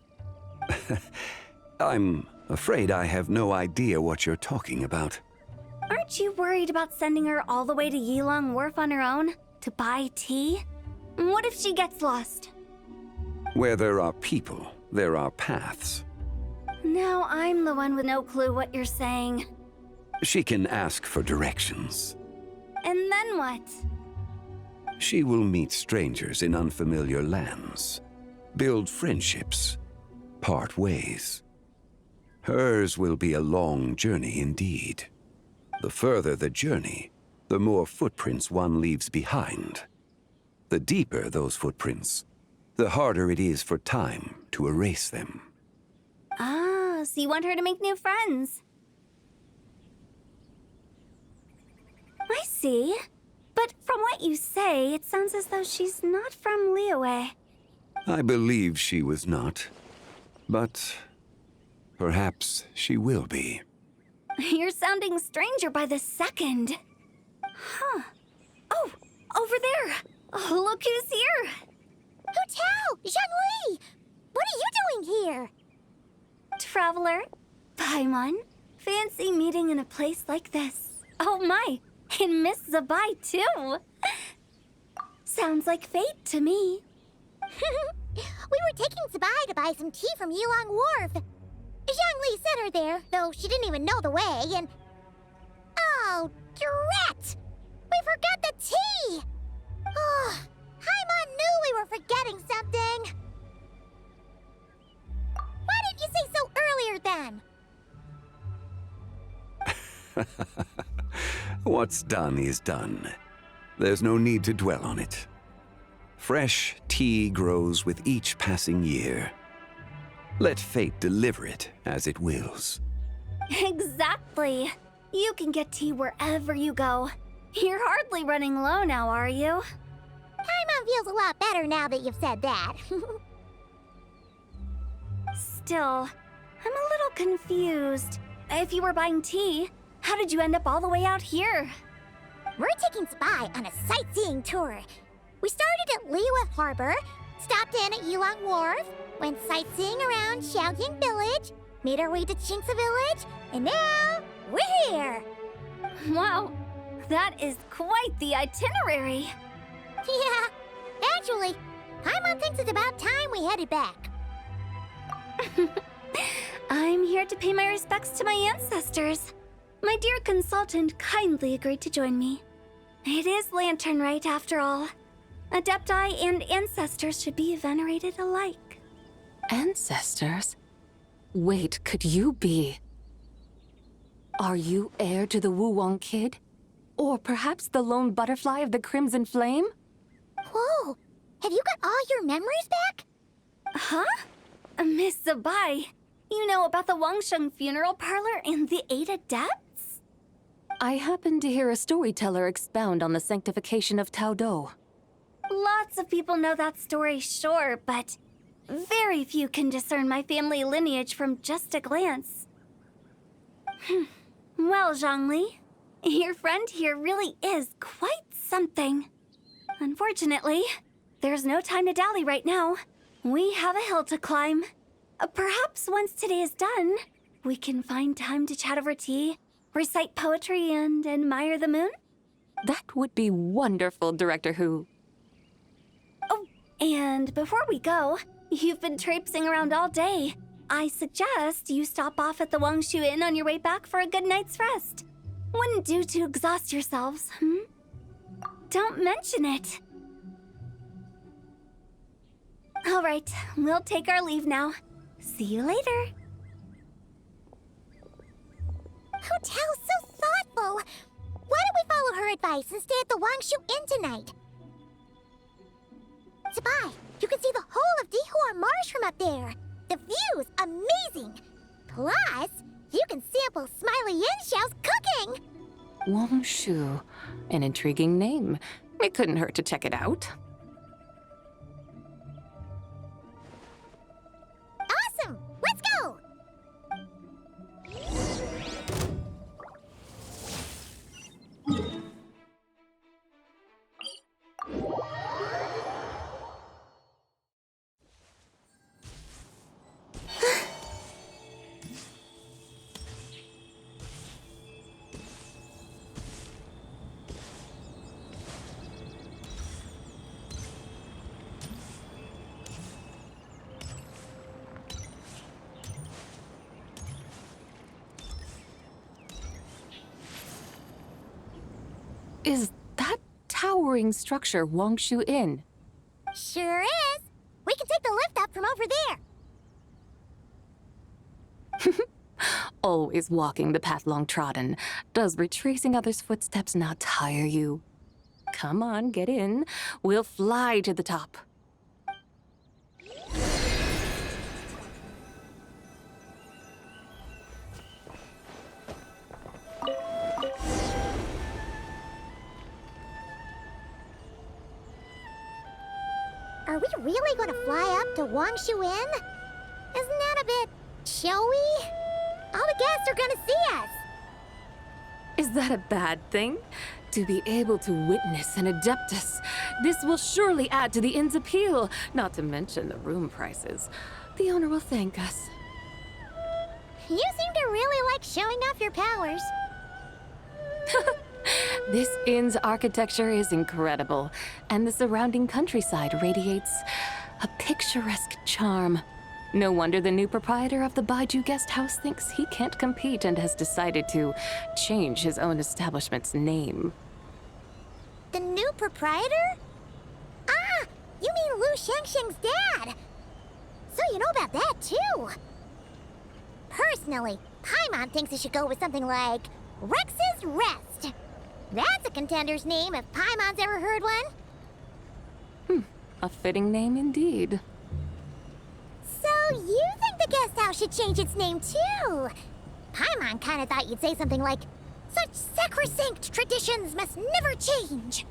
I'm afraid I have no idea what you're talking about. Aren't you worried about sending her all the way to Yilong Wharf on her own to buy tea? What if she gets lost? Where there are people, there are paths. Now I'm the one with no clue what you're saying. She can ask for directions. And then what? She will meet strangers in unfamiliar lands, build friendships, part ways. Hers will be a long journey indeed. The further the journey, the more footprints one leaves behind. The deeper those footprints, the harder it is for time to erase them. Ah, so you want her to make new friends. I see. But from what you say, it sounds as though she's not from Liyue. I believe she was not, but perhaps she will be. You're sounding stranger by the second. Huh. Oh, over there. Oh, look who's here. Hu Tao! Zhongli! What are you doing here? Traveler, Paimon, fancy meeting in a place like this. Oh my, and Miss Zabai too. Sounds like fate to me. We were taking Sabai to buy some tea from Yulong Wharf. Zhongli sent her there, though she didn't even know the way, and... Oh, drat! We forgot the tea! Oh, Haimon knew we were forgetting something! Why didn't you say so earlier, then? What's done is done. There's no need to dwell on it. Fresh tea grows with each passing year. Let fate deliver it as it wills. Exactly. You can get tea wherever you go. You're hardly running low now, are you? Paimon feels a lot better now that you've said that. Still, I'm a little confused. If you were buying tea, how did you end up all the way out here? We're taking Spy on a sightseeing tour. We started at Liyue Harbor, stopped in at Yulong Wharf, went sightseeing around Xiaoying Village, made our way to Qingce Village, and now we're here! Wow, that is quite the itinerary. Yeah, actually, Paimon thinks it's about time we headed back. I'm here to pay my respects to my ancestors. My dear consultant kindly agreed to join me. It is Lanternlit after all. Adepti and ancestors should be venerated alike. Ancestors? Wait, could you be... Are you heir to the Wuwang kid? Or perhaps the lone butterfly of the Crimson Flame? Whoa, have you got all your memories back? Huh? Miss Zabai, you know about the Wangsheng funeral parlor and the 8 adepts? I happened to hear a storyteller expound on the sanctification of Taodo. Lots of people know that story, sure, but very few can discern my family lineage from just a glance. Well, Zhongli, your friend here really is quite something. Unfortunately, there's no time to dally right now. We have a hill to climb. Perhaps once today is done, we can find time to chat over tea, recite poetry, and admire the moon? That would be wonderful, Director Hu. Oh, and before we go, you've been traipsing around all day. I suggest you stop off at the Wangshu Inn on your way back for a good night's rest. Wouldn't do to exhaust yourselves, Don't mention it. All right, we'll take our leave now. See you later. Hotel's so thoughtful. Why don't we follow her advice and stay at the Wangshu Inn tonight? Sabai, you can see the whole of Dihua Marsh from up there. The view's amazing. Plus, you can sample Smiley Yanxiao's cooking. Wangshu. An intriguing name. It couldn't hurt to check it out. Awesome! Let's go! Is that towering structure Wangshu Inn? Sure is. We can take the lift up from over there. Always walking the path long trodden. Does retracing others' footsteps not tire you? Come on, get in. We'll fly to the top. Are we really going to fly up to Wangshu Inn? Isn't that a bit showy? All the guests are going to see us. Is that a bad thing? To be able to witness an Adeptus. This will surely add to the inn's appeal, not to mention the room prices. The owner will thank us. You seem to really like showing off your powers. This inn's architecture is incredible, and the surrounding countryside radiates a picturesque charm. No wonder the new proprietor of the Baiju Guest House thinks he can't compete and has decided to change his own establishment's name. The new proprietor? Ah, you mean Lu Shengsheng's dad. So you know about that, too. Personally, Paimon thinks it should go with something like Rex's Rest. That's a contender's name if Paimon's ever heard one. A fitting name indeed. So you think the guest house should change its name, too? Paimon kind of thought you'd say something like, such sacrosanct traditions must never change.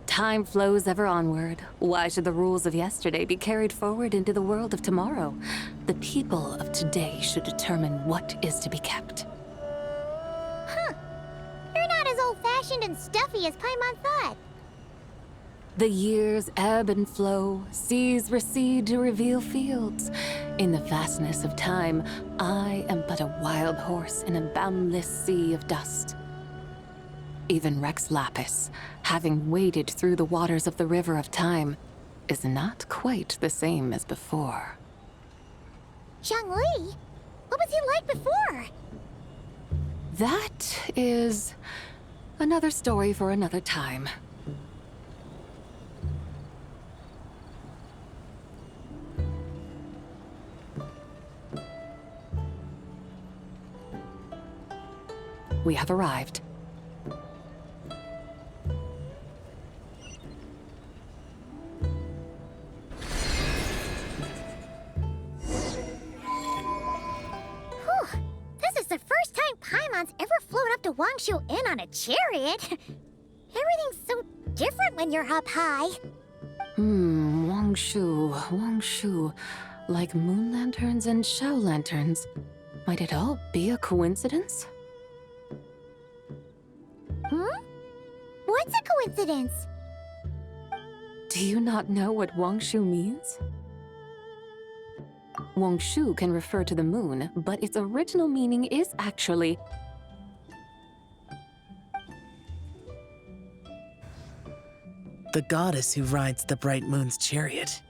Time flows ever onward. Why should the rules of yesterday be carried forward into the world of tomorrow? The people of today should determine what is to be kept. Huh. You're not as old-fashioned and stuffy as Paimon thought. The years ebb and flow, seas recede to reveal fields. In the vastness of time, I am but a wild horse in a boundless sea of dust. Even Rex Lapis, having waded through the waters of the river of time, is not quite the same as before. Zhongli? What was he like before? That is another story for another time. We have arrived. This is the first time Paimon's ever flown up to Wangshu Inn on a chariot. Everything's so different when you're up high. Wangshu. Like moon lanterns and shell lanterns. Might it all be a coincidence? What's a coincidence? Do you not know what Wangshu means? Wangshu can refer to the moon, but its original meaning is actually the goddess who rides the bright moon's chariot.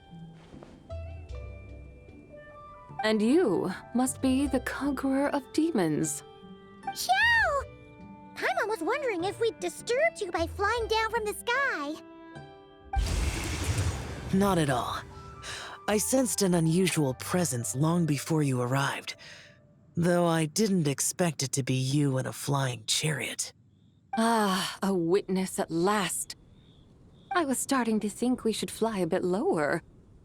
And you must be the conqueror of demons. Xiao! Paimon was wondering if we'd disturbed you by flying down from the sky. Not at all. I sensed an unusual presence long before you arrived, though I didn't expect it to be you in a flying chariot. Ah, a witness at last. I was starting to think we should fly a bit lower.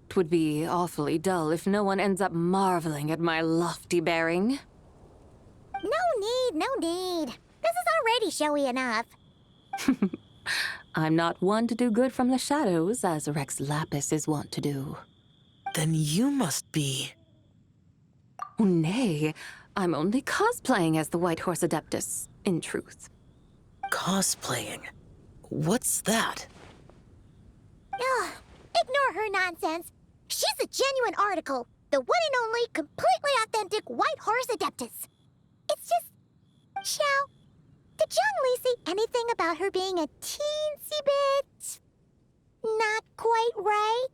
It would be awfully dull if no one ends up marveling at my lofty bearing. No need. This is already showy enough. I'm not one to do good from the shadows, as Rex Lapis is wont to do. Then you must be... Oh, nay, I'm only cosplaying as the White Horse Adeptus, in truth. cosplaying. What's that? Ugh, ignore her nonsense. She's a genuine article. The one and only, completely authentic White Horse Adeptus. It's just... Xiao, did Zhongli say anything about her being a teensy bit... not quite right?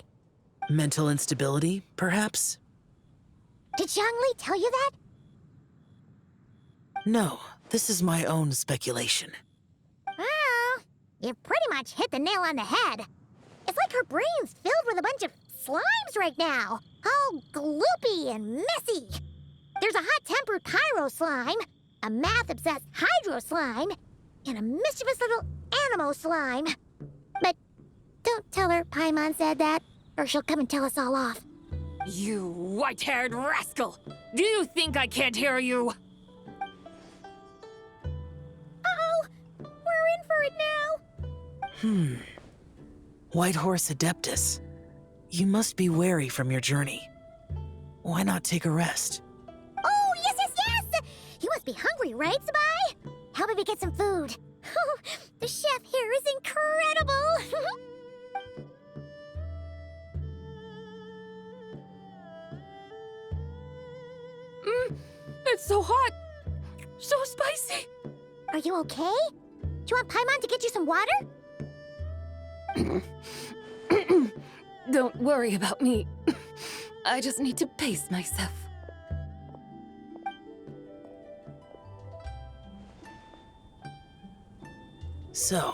Mental instability, perhaps? Did Zhongli tell you that? No, this is my own speculation. Oh, you pretty much hit the nail on the head. It's like her brain's filled with a bunch of slimes right now. All gloopy and messy. There's a hot-tempered pyro slime, a math-obsessed hydro slime, and a mischievous little animo slime. But don't tell her Paimon said that, or she'll come and tell us all off. You white-haired rascal! Do you think I can't hear you? Uh-oh! We're in for it now! White Horse Adeptus. You must be wary from your journey. Why not take a rest? Oh, yes! You must be hungry, right, Sabai? How about we get some food? Oh, the chef here is incredible! It's so hot! So spicy! Are you okay? you want Paimon to get you some water? Don't worry about me. I just need to pace myself. So,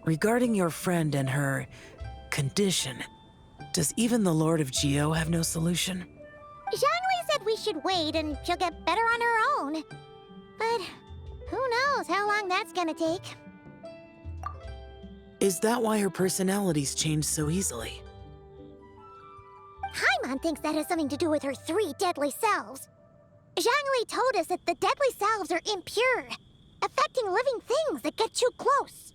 regarding your friend and her condition, does even the Lord of Geo have no solution? Zhangli said we should wait and she'll get better on her own. But who knows how long that's gonna take. Is that why her personalities change so easily? Paimon thinks that has something to do with her 3 deadly selves. Zhangli told us that the deadly selves are impure, affecting living things that get too close.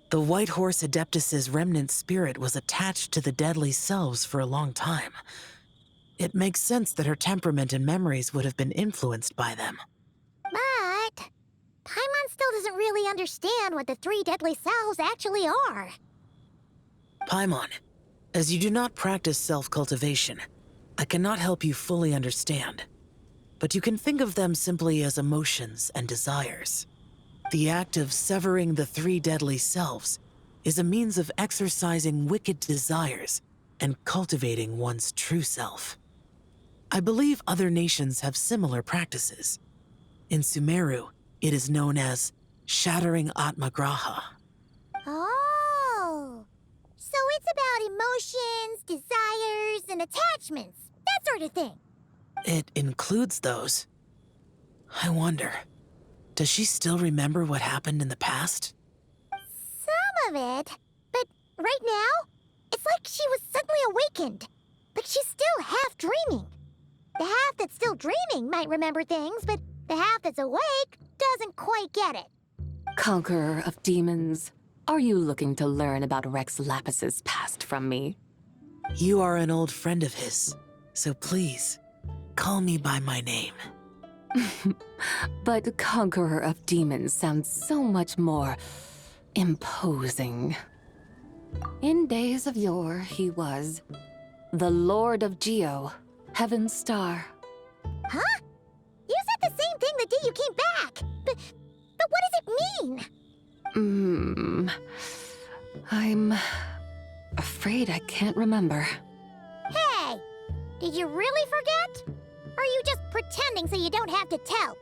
The White Horse Adeptus's remnant spirit was attached to the deadly selves for a long time. It makes sense that her temperament and memories would have been influenced by them. But Paimon still doesn't really understand what the 3 deadly selves actually are. Paimon, as you do not practice self-cultivation, I cannot help you fully understand. But you can think of them simply as emotions and desires. The act of severing the 3 deadly selves is a means of exercising wicked desires and cultivating one's true self. I believe other nations have similar practices. In Sumeru, it is known as shattering Atmagraha. Oh, so it's about emotions, desires, and attachments, that sort of thing. It includes those. I wonder, does she still remember what happened in the past? Some of it, but right now, it's like she was suddenly awakened. Like she's still half dreaming. The half that's still dreaming might remember things, but the half that's awake doesn't quite get it. Conqueror of demons, are you looking to learn about Rex Lapis's past from me? You are an old friend of his, so please, call me by my name. But Conqueror of Demons sounds so much more imposing. In days of yore, he was the Lord of Geo, Heaven's Star. Huh? You said the same thing the day you came back. But what does it mean? I'm afraid I can't remember. Hey, did you really forget? Or are you just pretending so you don't have to tell?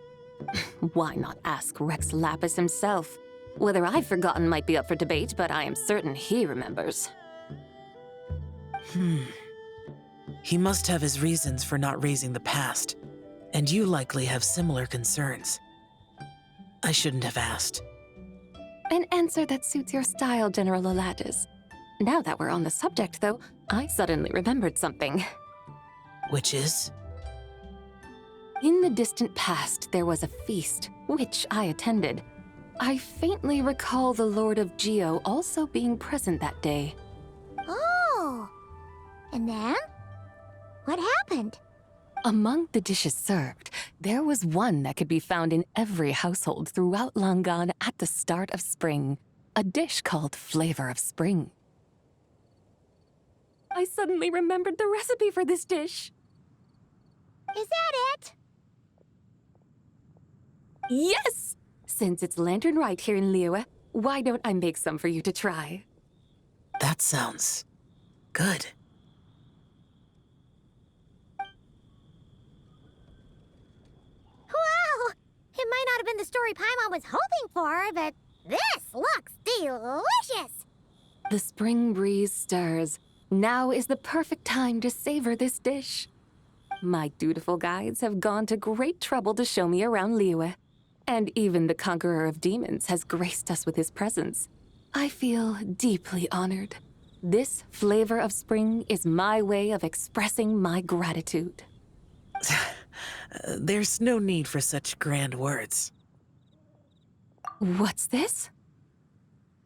Why not ask Rex Lapis himself? Whether I've forgotten might be up for debate, but I am certain he remembers. He must have his reasons for not raising the past, and you likely have similar concerns. I shouldn't have asked. An answer that suits your style, General Olatis. Now that we're on the subject, though, I suddenly remembered something. Which is? In the distant past, there was a feast, which I attended. I faintly recall the Lord of Geo also being present that day. Oh. And then? What happened? Among the dishes served, there was one that could be found in every household throughout Langan at the start of spring. A dish called Flavor of Spring. I suddenly remembered the recipe for this dish. Is that it? Yes! Since it's Lanternlit here in Liyue, why don't I make some for you to try? That sounds good. Wow! It might not have been the story Paimon was hoping for, but this looks delicious! The spring breeze stirs. Now is the perfect time to savor this dish. My dutiful guides have gone to great trouble to show me around Liyue. And even the Conqueror of Demons has graced us with his presence. I feel deeply honored. This Flavor of Spring is my way of expressing my gratitude. There's no need for such grand words. What's this?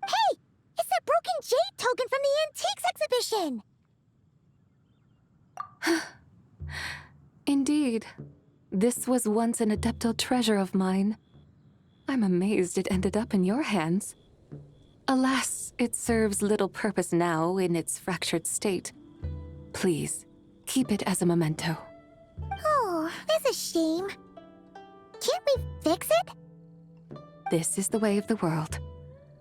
Hey! It's that broken jade token from the antiques exhibition! Indeed. This was once an Adeptal treasure of mine. I'm amazed it ended up in your hands. Alas, it serves little purpose now in its fractured state. Please, keep it as a memento. Oh, that's a shame. Can't we fix it? This is the way of the world.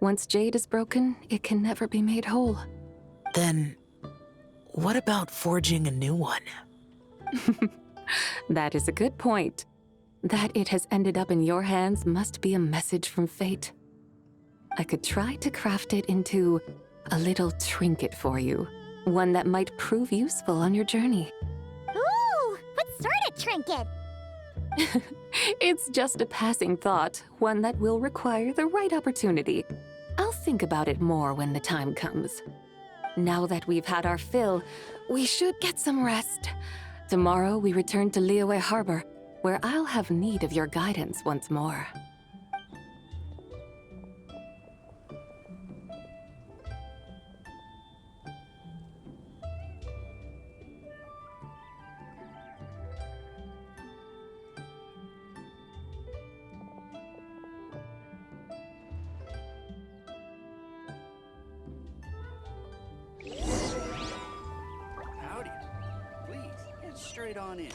Once jade is broken, it can never be made whole. Then, what about forging a new one? That is a good point. That it has ended up in your hands must be a message from fate. I could try to craft it into a little trinket for you. One that might prove useful on your journey. Ooh, what sort of trinket? It's just a passing thought, one that will require the right opportunity. I'll think about it more when the time comes. Now that we've had our fill, we should get some rest. Tomorrow we return to Liyue Harbor, where I'll have need of your guidance once more. Howdy. Please, get straight on in.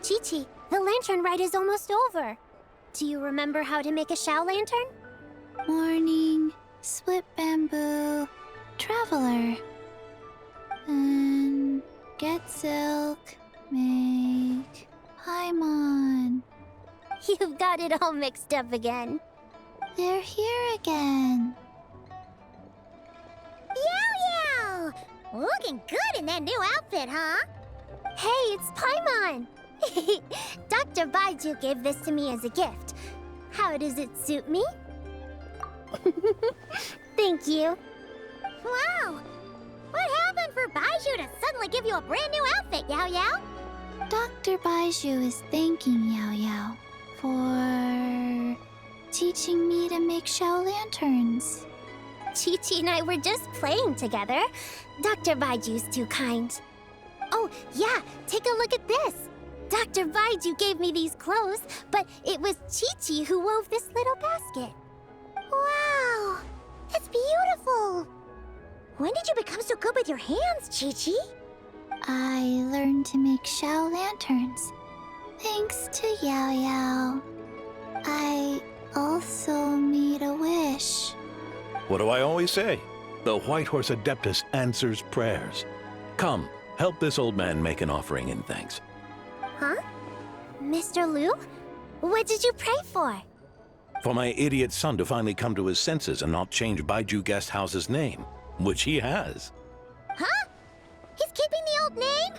Chi-Chi, the lantern ride is almost over. Do you remember how to make a Shao lantern? Morning, split bamboo, traveler. Get silk, make Paimon. You've got it all mixed up again. They're here again. Yow! Looking good in that new outfit, huh? Hey, it's Paimon! Dr. Baiju gave this to me as a gift. How does it suit me? Thank you. Wow! What happened for Baiju to suddenly give you a brand new outfit, Yao Yao? Dr. Baiju is thanking Yao Yao for teaching me to make Shao lanterns. Chi-Chi and I were just playing together. Dr. Baiju's too kind. Oh, yeah, take a look at this. Dr. Baiju gave me these clothes, but it was Chi-Chi who wove this little basket. Wow, it's beautiful. When did you become so good with your hands, Chi-Chi? I learned to make Shao lanterns thanks to Yao Yao. I also made a wish. What do I always say? The White Horse Adeptus answers prayers. Come, help this old man make an offering in thanks. Huh? Mr. Liu? What did you pray for? For my idiot son to finally come to his senses and not change Baiju Guest House's name, which he has. Huh? He's keeping the old name?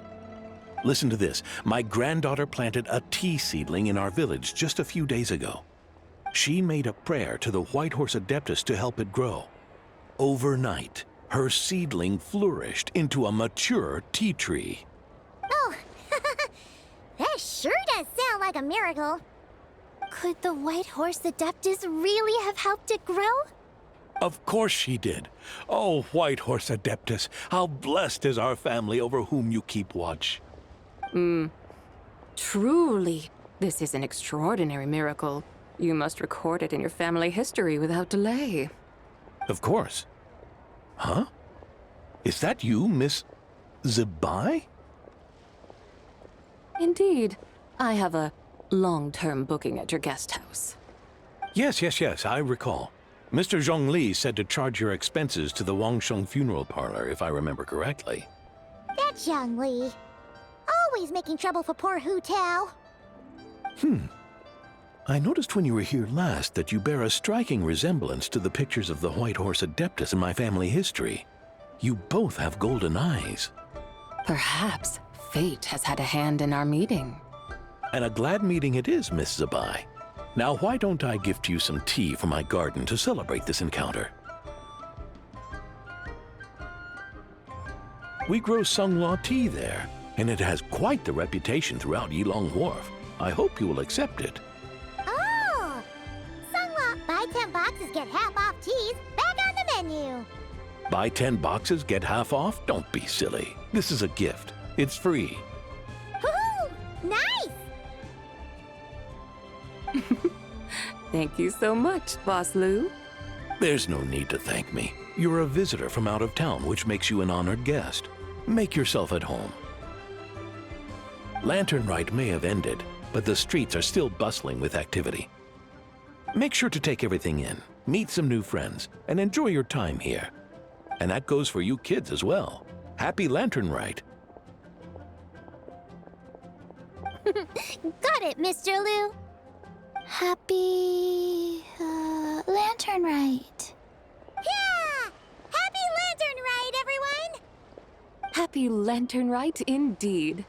Listen to this. My granddaughter planted a tea seedling in our village just a few days ago. She made a prayer to the White Horse Adeptus to help it grow. Overnight, her seedling flourished into a mature tea tree. Oh, that sure does sound like a miracle. Could the White Horse Adeptus really have helped it grow? Of course she did. Oh, White Horse Adeptus, how blessed is our family over whom you keep watch. Truly, this is an extraordinary miracle. You must record it in your family history without delay. Of course. Huh? Is that you, Miss Zebai? Indeed. I have a long-term booking at your guest house. Yes, I recall. Mr. Zhongli said to charge your expenses to the Wangsheng Funeral Parlor, if I remember correctly. That's Zhang Li. Always making trouble for poor Hu Tao. I noticed when you were here last that you bear a striking resemblance to the pictures of the White Horse Adeptus in my family history. You both have golden eyes. Perhaps fate has had a hand in our meeting. And a glad meeting it is, Miss Zebai. Now, why don't I gift you some tea from my garden to celebrate this encounter? We grow Sunglaw tea there, and it has quite the reputation throughout Yilong Wharf. I hope you will accept it. Oh! Sunglaw, buy 10 boxes, get half off teas, back on the menu. Buy 10 boxes, get half off? Don't be silly. This is a gift. It's free. Woohoo! Nice! Thank you so much, Boss Lou. There's no need to thank me. You're a visitor from out of town, which makes you an honored guest. Make yourself at home. Lanternlit may have ended, but the streets are still bustling with activity. Make sure to take everything in, meet some new friends, and enjoy your time here. And that goes for you kids as well. Happy Lanternlit. Got it, Mr. Lou. Happy... Lanternlit. Yeah! Happy Lanternlit, everyone! Happy Lanternlit indeed.